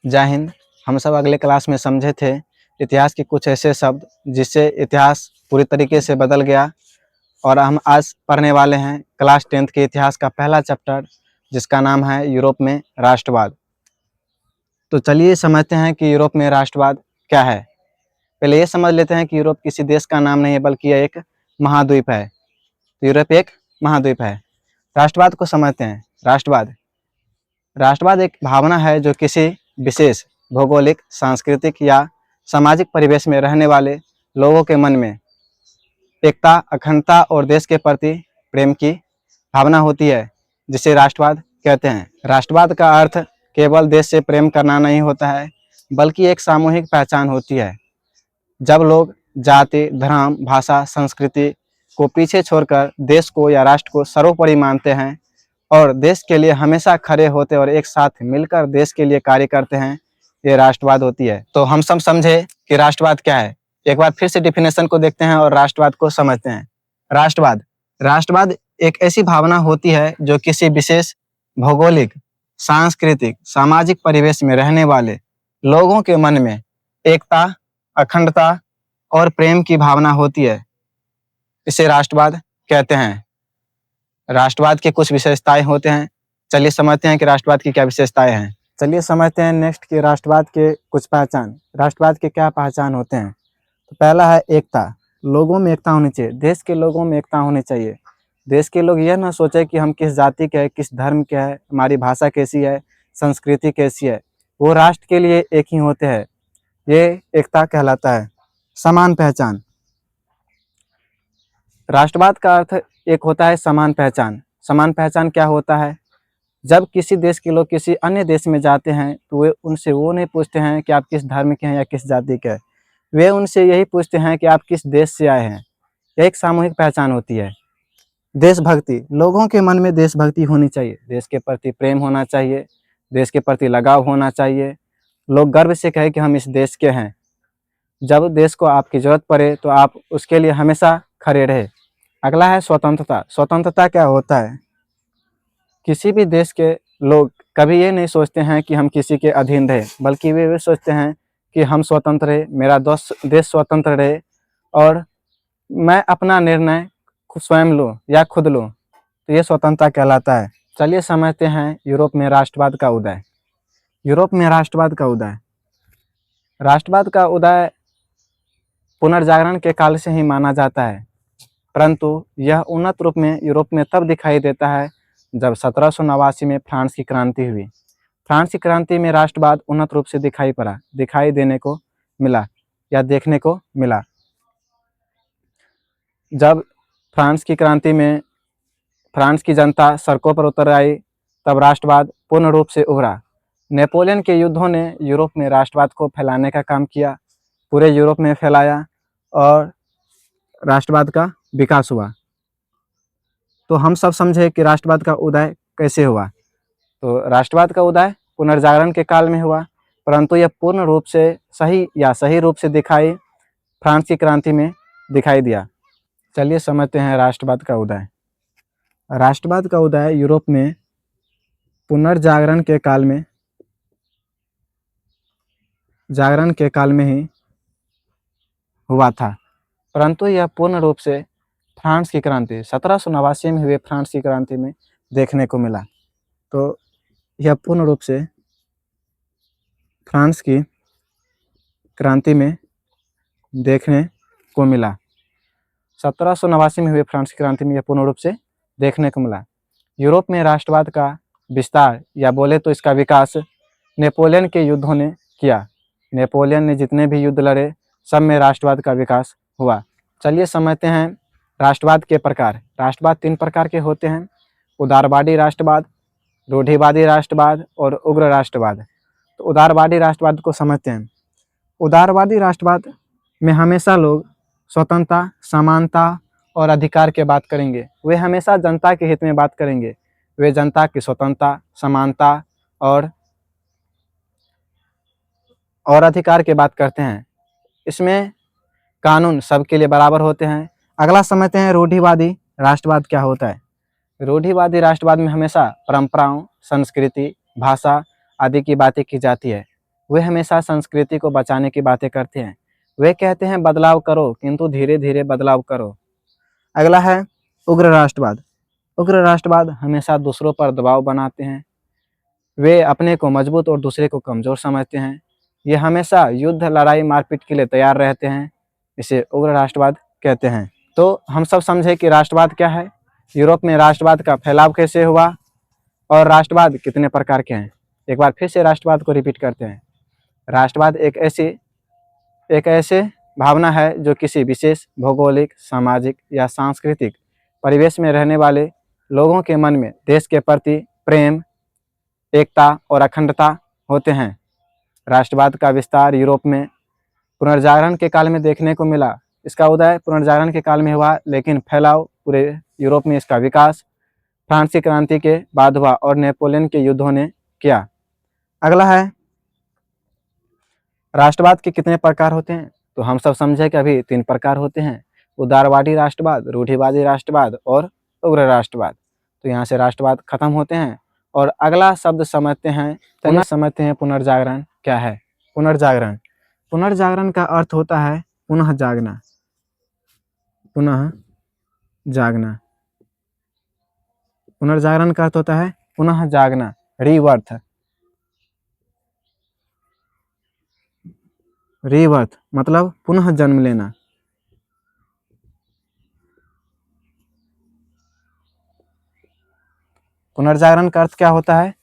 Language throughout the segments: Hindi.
जय हिंद। हम सब अगले क्लास में समझे थे इतिहास के कुछ ऐसे शब्द जिससे इतिहास पूरी तरीके से बदल गया, और हम आज पढ़ने वाले हैं क्लास 10th के इतिहास का पहला चैप्टर, जिसका नाम है यूरोप में राष्ट्रवाद। तो चलिए समझते हैं कि यूरोप में राष्ट्रवाद क्या है। पहले ये समझ लेते हैं कि यूरोप किसी देश का नाम नहीं है, बल्कि यह एक महाद्वीप है। तो यूरोप एक महाद्वीप है। राष्ट्रवाद को समझते हैं। राष्ट्रवाद एक भावना है जो किसी विशेष भौगोलिक, सांस्कृतिक या सामाजिक परिवेश में रहने वाले लोगों के मन में एकता, अखंडता और देश के प्रति प्रेम की भावना होती है, जिसे राष्ट्रवाद कहते हैं। राष्ट्रवाद का अर्थ केवल देश से प्रेम करना नहीं होता है, बल्कि एक सामूहिक पहचान होती है। जब लोग जाति, धर्म, भाषा, संस्कृति को पीछे छोड़कर देश को या राष्ट्र को सर्वोपरि मानते हैं और देश के लिए हमेशा खड़े होते और एक साथ मिलकर देश के लिए कार्य करते हैं, ये राष्ट्रवाद होती है। तो हम सब समझे कि राष्ट्रवाद क्या है। एक बार फिर से डिफिनेशन को देखते हैं और राष्ट्रवाद को समझते हैं। राष्ट्रवाद एक ऐसी भावना होती है जो किसी विशेष भौगोलिक, सांस्कृतिक, सामाजिक परिवेश में रहने वाले लोगों के मन में एकता, अखंडता और प्रेम की भावना होती है। इसे राष्ट्रवाद कहते हैं। राष्ट्रवाद के कुछ विशेषताएं होते हैं। चलिए समझते हैं कि राष्ट्रवाद की क्या विशेषताएं हैं। चलिए समझते हैं नेक्स्ट कि राष्ट्रवाद के कुछ पहचान। राष्ट्रवाद के क्या पहचान होते हैं। तो पहला है एकता। लोगों में एकता होनी चाहिए। देश के लोगों में एकता होनी चाहिए। देश के लोग यह ना सोचे कि हम किस जाति के हैं, किस धर्म के हैं, हमारी भाषा कैसी है, संस्कृति कैसी है। वो राष्ट्र के लिए एक ही होते हैं। ये एकता कहलाता है। समान पहचान। राष्ट्रवाद का अर्थ एक होता है समान पहचान। समान पहचान क्या होता है? जब किसी देश के लोग किसी अन्य देश में जाते हैं तो वे उनसे वो नहीं पूछते हैं कि आप किस धर्म के हैं या किस जाति के हैं। वे उनसे यही पूछते हैं कि आप किस देश से आए हैं। यह एक सामूहिक पहचान होती है। देशभक्ति। लोगों के मन में देशभक्ति होनी चाहिए। देश के प्रति प्रेम होना चाहिए, देश के प्रति लगाव होना चाहिए। लोग गर्व से कहें कि हम इस देश के हैं। जब देश को आपकी जरूरत पड़े तो आप उसके लिए हमेशा खड़े रहे। अगला है स्वतंत्रता। स्वतंत्रता क्या होता है? किसी भी देश के लोग कभी ये नहीं सोचते हैं कि हम किसी के अधीन रहे, बल्कि वे सोचते हैं कि हम स्वतंत्र रहे, मेरा देश स्वतंत्र रहे और मैं अपना निर्णय स्वयं लूँ या खुद लूँ। तो ये स्वतंत्रता कहलाता है। चलिए समझते हैं यूरोप में राष्ट्रवाद का उदय। यूरोप में राष्ट्रवाद का उदय। राष्ट्रवाद का उदय पुनर्जागरण के काल से ही माना जाता है, परंतु यह उन्नत रूप में यूरोप में तब दिखाई देता है जब 1789 में फ्रांस की क्रांति हुई। फ्रांस की क्रांति में राष्ट्रवाद उन्नत रूप से दिखाई देने को मिला या देखने को मिला। जब फ्रांस की क्रांति में फ्रांस की जनता सड़कों पर उतर आई, तब राष्ट्रवाद पूर्ण रूप से उभरा। नेपोलियन के युद्धों ने यूरोप में राष्ट्रवाद को फैलाने का काम किया, पूरे यूरोप में फैलाया और राष्ट्रवाद का विकास हुआ। तो हम सब समझे कि राष्ट्रवाद का उदय कैसे हुआ। तो राष्ट्रवाद का उदय पुनर्जागरण के काल में हुआ, परंतु यह पूर्ण रूप से सही रूप से फ्रांस की क्रांति में दिखाई दिया। चलिए समझते हैं राष्ट्रवाद का उदय। राष्ट्रवाद का उदय यूरोप में पुनर्जागरण के काल में ही हुआ था, परंतु यह पूर्ण रूप से फ्रांस की क्रांति 1789 में हुए फ्रांस की क्रांति में देखने को मिला। तो यह पूर्ण रूप से फ्रांस की क्रांति में देखने को मिला। 1789 में हुए फ्रांस की क्रांति में यह पूर्ण रूप से देखने को मिला। यूरोप में राष्ट्रवाद का विस्तार या बोले तो इसका विकास नेपोलियन के युद्धों ने किया। नेपोलियन ने जितने भी युद्ध लड़े, सब में राष्ट्रवाद का विकास हुआ। चलिए समझते हैं राष्ट्रवाद के प्रकार। राष्ट्रवाद 3 प्रकार के होते हैं: उदारवादी राष्ट्रवाद, रूढ़िवादी राष्ट्रवाद और उग्र राष्ट्रवाद। तो उदारवादी राष्ट्रवाद को समझते हैं। उदारवादी राष्ट्रवाद में हमेशा लोग स्वतंत्रता, समानता और अधिकार की बात करेंगे। वे हमेशा जनता के हित में बात करेंगे। वे जनता की स्वतंत्रता, समानता और अधिकार की बात करते हैं। इसमें कानून सबके लिए बराबर होते हैं। अगला समझते हैं रूढ़िवादी राष्ट्रवाद क्या होता है। रूढ़िवादी राष्ट्रवाद में हमेशा परंपराओं, संस्कृति, भाषा आदि की बातें की जाती है। वे हमेशा संस्कृति को बचाने की बातें करते हैं। वे कहते हैं बदलाव करो, किंतु धीरे धीरे बदलाव करो। अगला है उग्र राष्ट्रवाद। उग्र राष्ट्रवाद हमेशा दूसरों पर दबाव बनाते हैं। वे अपने को मजबूत और दूसरे को कमजोर समझते हैं। ये हमेशा युद्ध, लड़ाई, मारपीट के लिए तैयार रहते हैं। इसे उग्र राष्ट्रवाद कहते हैं। तो हम सब समझे कि राष्ट्रवाद क्या है, यूरोप में राष्ट्रवाद का फैलाव कैसे हुआ और राष्ट्रवाद कितने प्रकार के हैं। एक बार फिर से राष्ट्रवाद को रिपीट करते हैं। राष्ट्रवाद एक ऐसे भावना है जो किसी विशेष भौगोलिक, सामाजिक या सांस्कृतिक परिवेश में रहने वाले लोगों के मन में देश के प्रति प्रेम, एकता और अखंडता होते हैं। राष्ट्रवाद का विस्तार यूरोप में पुनर्जागरण के काल में देखने को मिला। इसका उदय पुनर्जागरण के काल में हुआ, लेकिन फैलाव पूरे यूरोप में इसका विकास फ्रांसीसी क्रांति के बाद हुआ और नेपोलियन के युद्धों ने किया। अगला है राष्ट्रवाद के कितने प्रकार होते हैं। तो हम सब समझे कि अभी 3 प्रकार होते हैं, उदारवादी राष्ट्रवाद, रूढ़िवादी राष्ट्रवाद और उग्र राष्ट्रवाद। तो यहाँ से राष्ट्रवाद खत्म होते हैं और अगला शब्द समझते हैं पुनर्जागरण क्या है। पुनर्जागरण, पुनर्जागरण का अर्थ होता है पुनः जागना। पुनः जागना, पुनर्जागरण का अर्थ होता है पुनः जागना, रीबर्थ। रीबर्थ मतलब पुनः जन्म लेना। पुनर्जागरण का अर्थ क्या होता है,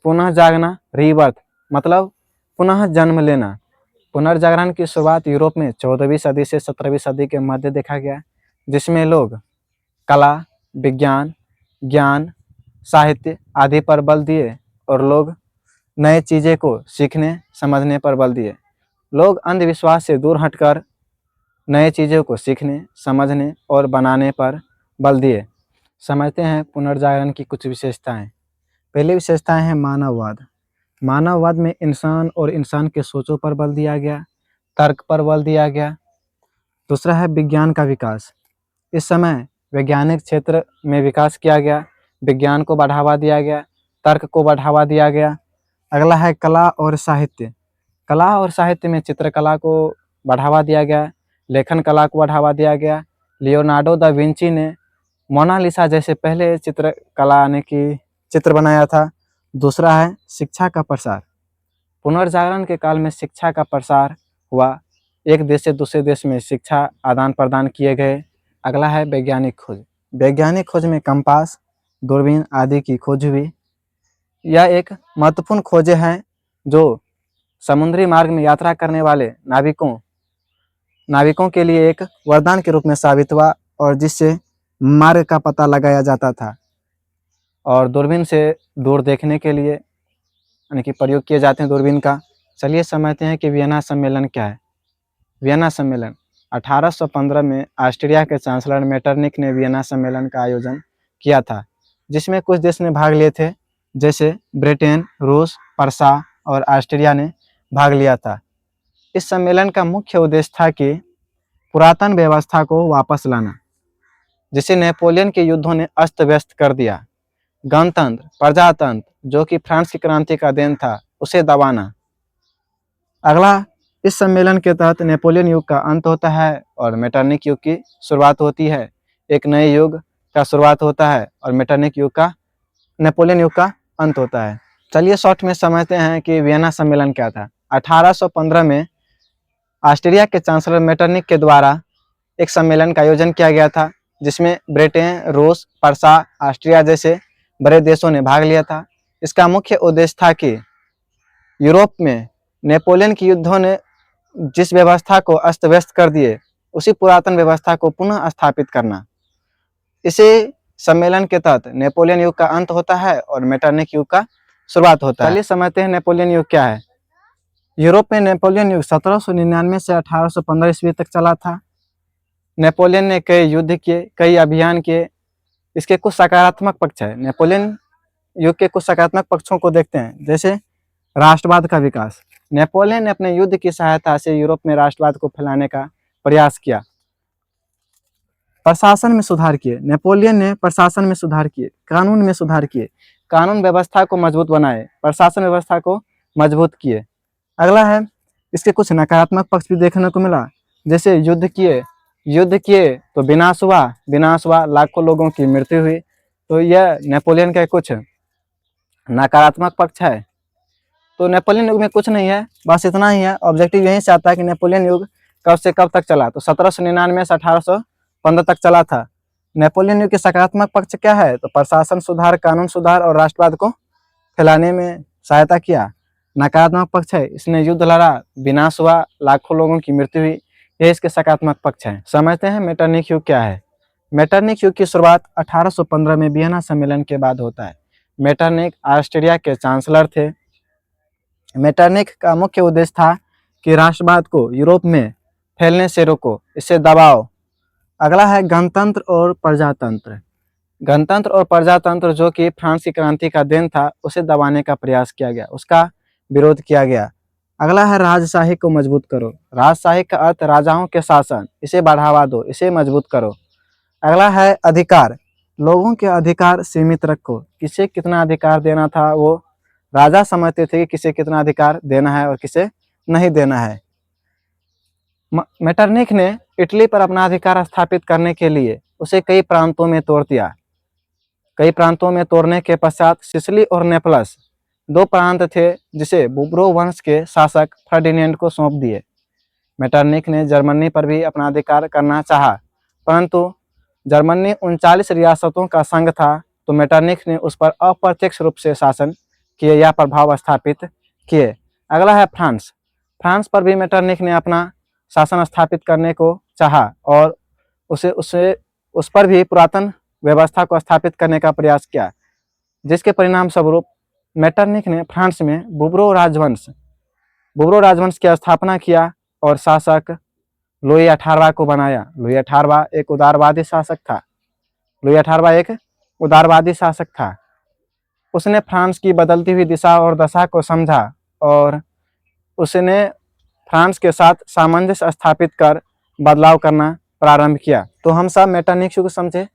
पुनः जागना, रीबर्थ मतलब पुनः जन्म लेना। पुनर्जागरण की शुरुआत यूरोप में 14वीं सदी से 17वीं सदी के मध्य देखा गया, जिसमें लोग कला, विज्ञान, ज्ञान, साहित्य आदि पर बल दिए और लोग नए चीज़ें को सीखने समझने पर बल दिए। लोग अंधविश्वास से दूर हटकर नए चीज़ों को सीखने, समझने और बनाने पर बल दिए। समझते हैं पुनर्जागरण की कुछ विशेषताएं। पहली विशेषताएं हैं मानववाद। मानववाद में इंसान और इंसान के सोचों पर बल दिया गया, तर्क पर बल दिया गया। दूसरा है विज्ञान का विकास। इस समय वैज्ञानिक क्षेत्र में विकास किया गया, विज्ञान को बढ़ावा दिया गया, तर्क को बढ़ावा दिया गया। अगला है कला और साहित्य। कला और साहित्य में चित्रकला को बढ़ावा दिया गया, लेखन कला को बढ़ावा दिया गया। लियोनार्डो दा विंची ने मोनालिसा जैसे पहले चित्रकला यानी कि चित्र बनाया था। दूसरा है शिक्षा का प्रसार। पुनर्जागरण के काल में शिक्षा का प्रसार हुआ, एक देश से दूसरे देश में शिक्षा आदान प्रदान किए गए। अगला है वैज्ञानिक खोज। वैज्ञानिक खोज में कंपास, दूरबीन आदि की खोज हुई। यह एक महत्वपूर्ण खोजें हैं जो समुद्री मार्ग में यात्रा करने वाले नाविकों के लिए एक वरदान के रूप में साबित हुआ और जिससे मार्ग का पता लगाया जाता था और दूरबीन से दूर देखने के लिए यानी कि प्रयोग किए जाते हैं दूरबीन का। चलिए समझते हैं कि वियना सम्मेलन क्या है। वियना सम्मेलन 1815 में ऑस्ट्रिया के चांसलर मेटरनिक ने वियना सम्मेलन का आयोजन किया था, जिसमें कुछ देश ने भाग लिए थे, जैसे ब्रिटेन, रूस, प्रसा और ऑस्ट्रिया ने भाग लिया था। इस सम्मेलन का मुख्य उद्देश्य था कि पुरातन व्यवस्था को वापस लाना, जिसे नेपोलियन के युद्धों ने अस्त व्यस्त कर दिया। गणतंत्र, प्रजातंत्र जो कि फ्रांस की क्रांति का देन था, उसे दबाना। अगला, इस सम्मेलन के तहत नेपोलियन युग का अंत होता है और मेटरनिक युग की शुरुआत होती है। एक नए युग का शुरुआत होता है और नेपोलियन युग का अंत होता है। चलिए शॉर्ट में समझते हैं कि वियना सम्मेलन क्या था। 1815 में ऑस्ट्रिया के चांसलर मेटरनिक के द्वारा एक सम्मेलन का आयोजन किया गया था, जिसमें ब्रिटेन, रूस, प्रसा, ऑस्ट्रिया जैसे बड़े देशों ने भाग लिया था। इसका मुख्य उद्देश्य था कि यूरोप में नेपोलियन के युद्धों ने जिस व्यवस्था को अस्त व्यस्त कर दिए, उसी पुरातन व्यवस्था को पुनः स्थापित करना। इसी सम्मेलन के तहत नेपोलियन युग का अंत होता है और मेटरनिक युग का शुरुआत होता है। चलिए समझते हैं नेपोलियन युग क्या है। यूरोप में नेपोलियन युग 1799 से 1815 ईस्वी तक चला था। नेपोलियन ने कई युद्ध किए, कई अभियान किए। इसके कुछ सकारात्मक पक्ष है। नेपोलियन युग के कुछ सकारात्मक पक्षों को देखते हैं, जैसे राष्ट्रवाद का विकास। नेपोलियन ने अपने युद्ध की सहायता से यूरोप में राष्ट्रवाद को फैलाने का प्रयास किया। प्रशासन में सुधार किए। नेपोलियन ने प्रशासन में सुधार किए, कानून में सुधार किए, कानून व्यवस्था को मजबूत बनाए, प्रशासन व्यवस्था को मजबूत किए। अगला है, इसके कुछ नकारात्मक पक्ष भी देखने को मिला, जैसे युद्ध किए तो विनाश हुआ, लाखों लोगों की मृत्यु हुई। तो यह नेपोलियन का कुछ नकारात्मक पक्ष है। तो नेपोलियन युग में कुछ नहीं है, बस इतना ही है। ऑब्जेक्टिव यही से आता है कि नेपोलियन युग कब से कब तक चला, तो 1799 से 1815 तक चला था। नेपोलियन युग के सकारात्मक पक्ष क्या है, तो प्रशासन सुधार, कानून सुधार और राष्ट्रवाद को फैलाने में सहायता किया। नकारात्मक पक्ष है, इसने युद्ध लड़ा, विनाश हुआ, लाखों लोगों की मृत्यु हुई, ये इसके सकारात्मक पक्ष है। समझते हैं मेटरनिख युग क्या है। मेटरनिख युग की शुरुआत 1815 में वियना सम्मेलन के बाद होता है। मेटरनिख ऑस्ट्रिया के चांसलर थे। मेटरनिख का मुख्य उद्देश्य था कि राष्ट्रवाद को यूरोप में फैलने से रोको, इसे दबाओ। अगला है गणतंत्र और प्रजातंत्र। गणतंत्र और प्रजातंत्र जो कि फ्रांस की क्रांति का देन था, उसे दबाने का प्रयास किया गया, उसका विरोध किया गया। अगला है राजशाही को मजबूत करो। राजशाही का अर्थ राजाओं के शासन, इसे बढ़ावा दो, इसे मजबूत करो। अगला है अधिकार, लोगों के अधिकार सीमित रखो। किसे कितना अधिकार देना था वो राजा समझते थे कि किसे कितना अधिकार देना है और किसे नहीं देना है। मेटरनिख ने इटली पर अपना अधिकार स्थापित करने के लिए उसे कई प्रांतों में तोड़ दिया। कई प्रांतों में तोड़ने के पश्चात सिसिली और नेपलस, दो प्रांत थे जिसे बुब्रो वंश के शासक फर्डिनेंड को सौंप दिए। मेटरनिख ने जर्मनी पर भी अपना अधिकार करना चाहा, परंतु जर्मनी 39 रियासतों का संघ था, तो मेटरनिख ने उस पर अप्रत्यक्ष रूप से शासन किए या प्रभाव स्थापित किए। अगला है फ्रांस। फ्रांस पर भी मेटरनिख ने अपना शासन स्थापित करने को चाहा और उस पर भी पुरातन व्यवस्था को स्थापित करने का प्रयास किया, जिसके परिणाम स्वरूप मेटरनिख ने फ्रांस में बुब्रो राजवंश की स्थापना किया और शासक लुई 18वां को बनाया। लुई 18वां एक उदारवादी शासक था। उसने फ्रांस की बदलती हुई दिशा और दशा को समझा और उसने फ्रांस के साथ सामंजस्य स्थापित कर बदलाव करना प्रारंभ किया। तो हम सब मेटरनिख युग समझे।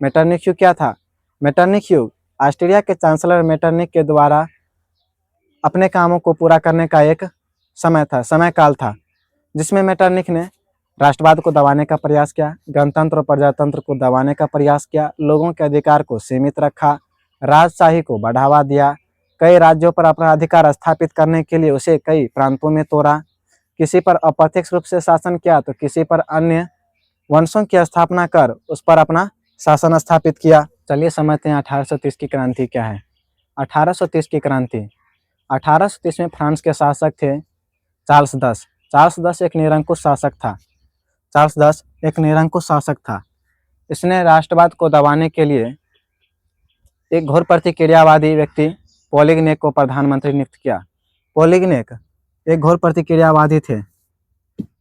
मेटरनिख युग क्या था? मेटरनिख युग ऑस्ट्रिया के चांसलर मेटरनिख के द्वारा अपने कामों को पूरा करने का एक समय काल था, जिसमें मेटरनिख ने राष्ट्रवाद को दबाने का प्रयास किया, गणतंत्र और प्रजातंत्र को दबाने का प्रयास किया, लोगों के अधिकार को सीमित रखा, राजशाही को बढ़ावा दिया, कई राज्यों पर अपना अधिकार स्थापित करने के लिए उसे कई प्रांतों में तोड़ा, किसी पर अप्रत्यक्ष रूप से शासन किया तो किसी पर अन्य वंशों की स्थापना कर उस पर अपना शासन स्थापित किया। चलिए समझते हैं 1830 की क्रांति क्या है। 1830 की क्रांति, 1830 में फ्रांस के शासक थे चार्ल्स दस। चार्ल्स दस एक निरंकुश शासक था। इसने राष्ट्रवाद को दबाने के लिए एक घोर प्रतिक्रियावादी व्यक्ति पोलिगनेक को प्रधानमंत्री नियुक्त किया। पोलिगनेक एक घोर प्रतिक्रियावादी थे।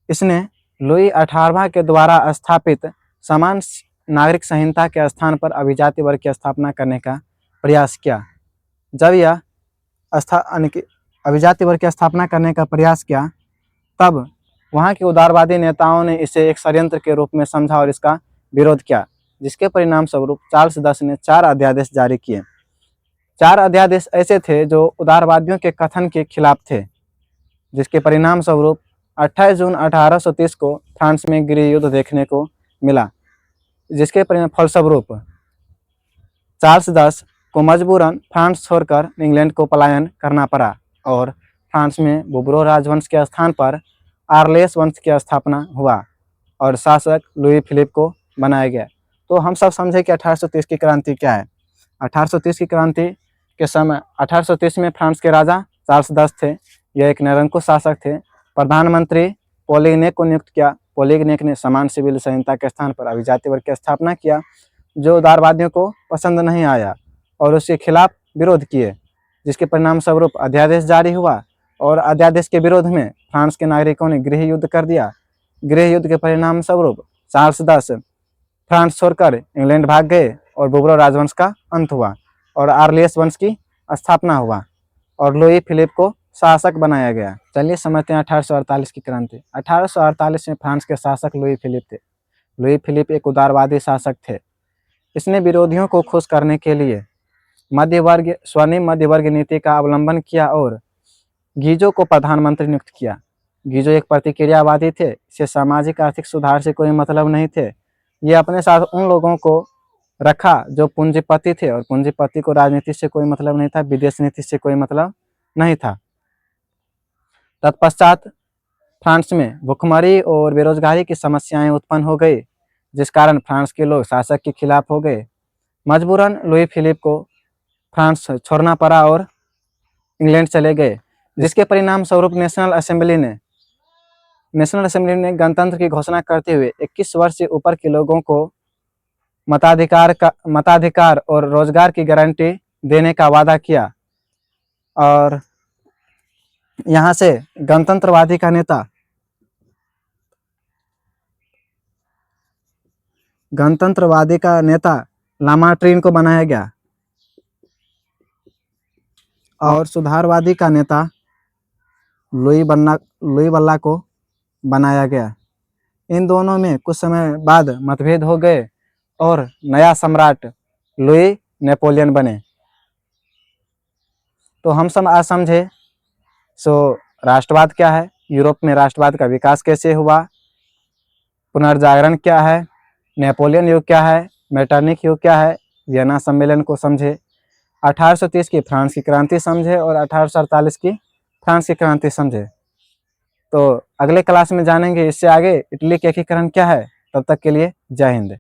इसने लुई 18वां के द्वारा स्थापित समान नागरिक संहिता के स्थान पर अभिजाति वर्ग की स्थापना करने का प्रयास किया। जब यह अभिजाति वर्ग की स्थापना करने का प्रयास किया, तब वहाँ के उदारवादी नेताओं ने इसे एक षड्यंत्र के रूप में समझा और इसका विरोध किया, जिसके परिणाम स्वरूप चार्ल्स दस ने 4 अध्यादेश जारी किए। 4 अध्यादेश ऐसे थे जो उदारवादियों के कथन के खिलाफ थे, जिसके परिणाम स्वरूप 28 जून 1830 को फ्रांस में गृह युद्ध देखने को मिला, जिसके परिणाम फलस्वरूप चार्ल्स दस को मजबूरन फ्रांस छोड़कर इंग्लैंड को पलायन करना पड़ा और फ्रांस में बुब्रो राजवंश के स्थान पर आर्लेस वंश की स्थापना हुआ और शासक लुई फिलिप को बनाया गया। तो हम सब समझे कि 1830 की क्रांति क्या है। 1830 की क्रांति के समय 1830 में फ्रांस के राजा चार्ल्स दस थे। यह एक निरंकुश शासक थे। प्रधानमंत्री पोलिगनेक को नियुक्त किया। पोलिगनेक ने समान सिविल संहिता के स्थान पर अभिजाति वर्ग की स्थापना किया, जो उदारवादियों को पसंद नहीं आया और उसके खिलाफ विरोध किए, जिसके परिणाम स्वरूप अध्यादेश जारी हुआ और अध्यादेश के विरोध में फ्रांस के नागरिकों ने गृह युद्ध कर दिया। गृह युद्ध के परिणाम स्वरूप चार्ल्स दस फ्रांस छोड़कर इंग्लैंड भाग गए और बुब्रो राजवंश का अंत हुआ और आर्लियस वंश की स्थापना हुआ और लुई फिलिप को शासक बनाया गया। चलिए समझते हैं 1848 की क्रांति। 1848 में फ्रांस के शासक लुई फिलिप थे। लुई फिलिप एक उदारवादी शासक थे। इसने विरोधियों को खुश करने के लिए स्वर्णिम मध्यवर्ग नीति का अवलंबन किया और गीजो को प्रधानमंत्री नियुक्त किया। गीजो एक प्रतिक्रियावादी थे, इसे सामाजिक आर्थिक सुधार से कोई मतलब नहीं थे। ये अपने साथ उन लोगों को रखा जो पूंजीपति थे, और पूंजीपति को राजनीति से कोई मतलब नहीं था, विदेश नीति से कोई मतलब नहीं था। तत्पश्चात फ्रांस में भुखमरी और बेरोजगारी की समस्याएं उत्पन्न हो गई, जिस कारण फ्रांस के लोग शासक के खिलाफ हो गए। मजबूरन लुई फिलिप को फ्रांस छोड़ना पड़ा और इंग्लैंड चले गए, जिसके परिणाम स्वरूप नेशनल असेंबली ने गणतंत्र की घोषणा करते हुए 21 वर्ष से ऊपर के लोगों को मताधिकार और रोजगार की गारंटी देने का वादा किया। और यहाँ से गणतंत्रवादी का नेता लामार्ट्रीन को बनाया गया और सुधारवादी का नेता लुई बल्ला को बनाया गया। इन दोनों में कुछ समय बाद मतभेद हो गए और नया सम्राट लुई नेपोलियन बने। तो हम सब आज समझे सो राष्ट्रवाद क्या है, यूरोप में राष्ट्रवाद का विकास कैसे हुआ, पुनर्जागरण क्या है, नेपोलियन युग क्या है, मेटरनिख युग क्या है, वियना सम्मेलन को समझे, 1830 की फ्रांस की क्रांति समझे और 1848 की फ्रांस की क्रांति समझे। तो अगले क्लास में जानेंगे इससे आगे इटली के एकीकरण क्या है। तब तक के लिए जय हिंद।